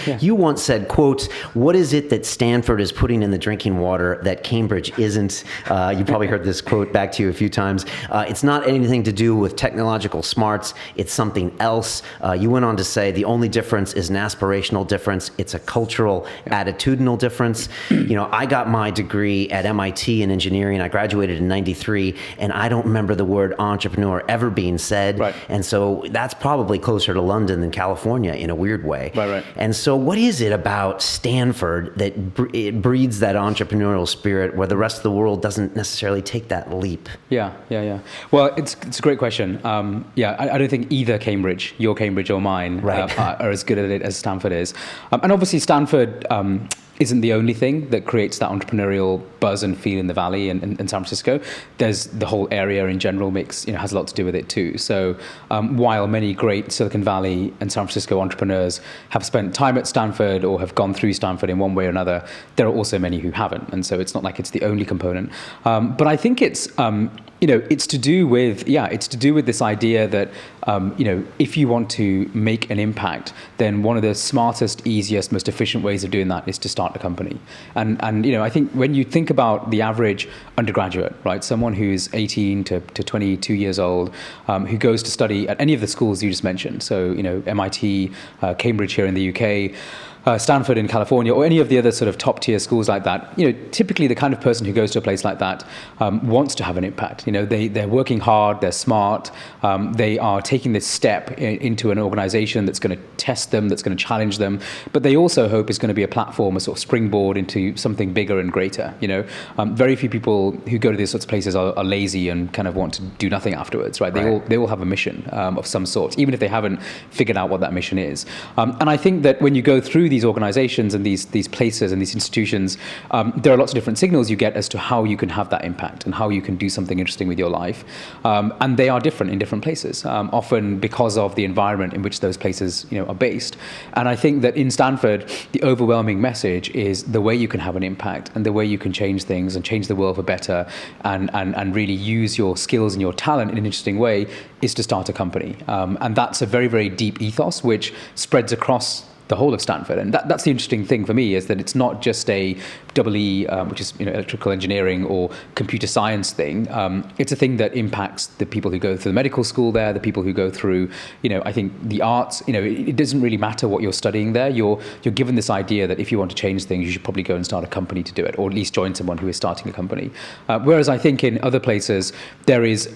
Yeah. You once said, quote, "What is it that Stanford is putting in the drinking water that Cambridge isn't?" You probably heard this quote back to you a few times. It's not anything to do with technological smarts. It's something else. You went on to say the only difference is an aspirational difference. It's a cultural, attitudinal difference. I got my degree at MIT in engineering. I graduated in '93, and I don't remember the word entrepreneur ever being said. Right. And so that's probably closer to London than California in a weird way. Right. And so what is it about Stanford that it breeds that entrepreneurial spirit where the rest of the world doesn't necessarily take that leap? Yeah. Well, it's a great question. I don't think either Cambridge, your Cambridge or mine, are as good at it as Stanford is. And obviously Stanford isn't the only thing that creates that entrepreneurial buzz and feel in the Valley and San Francisco. There's the whole area in general has a lot to do with it too. So while many great Silicon Valley and San Francisco entrepreneurs have spent time at Stanford or have gone through Stanford in one way or another, there are also many who haven't. And so it's not like it's the only component. But I think it's to do with this idea that if you want to make an impact, then one of the smartest, easiest, most efficient ways of doing that is to start a company. And I think when you think about the average undergraduate, right, someone who's 18 to 22 years old, who goes to study at any of the schools you just mentioned, so MIT, Cambridge here in the UK, Stanford in California, or any of the other sort of top tier schools like that, typically the kind of person who goes to a place like that wants to have an impact. They're working hard, they're smart, they are taking this step into an organization that's going to test them, that's going to challenge them, but they also hope it's going to be a platform, a sort of springboard into something bigger and greater. Very few people who go to these sorts of places are lazy and kind of want to do nothing afterwards, right? They all have a mission of some sort, even if they haven't figured out what that mission is. And I think that when you go through these organizations and these places and these institutions, there are lots of different signals you get as to how you can have that impact and how you can do something interesting with your life. And they are different in different places, often because of the environment in which those places are based. And I think that in Stanford, the overwhelming message is the way you can have an impact and the way you can change things and change the world for better and really use your skills and your talent in an interesting way is to start a company. And that's a very, very deep ethos which spreads across the whole of Stanford. And that's the interesting thing for me, is that it's not just a EE, which is electrical engineering or computer science thing. It's a thing that impacts the people who go through the medical school there, the people who go through, I think the arts. It doesn't really matter what you're studying there. You're given this idea that if you want to change things, you should probably go and start a company to do it, or at least join someone who is starting a company. Whereas I think in other places there is,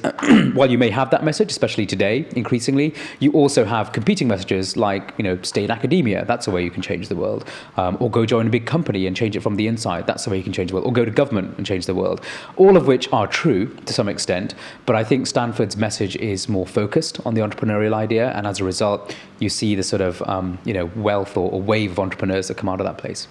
while you may have that message, especially today, increasingly, you also have competing messages like, stay in academia. That's a way you can change the world. Or go join a big company and change it from the inside. That's the way you can change the world. Or go to government and change the world. All of which are true to some extent, but I think Stanford's message is more focused on the entrepreneurial idea, and as a result, you see the sort of wealth or wave of entrepreneurs that come out of that place.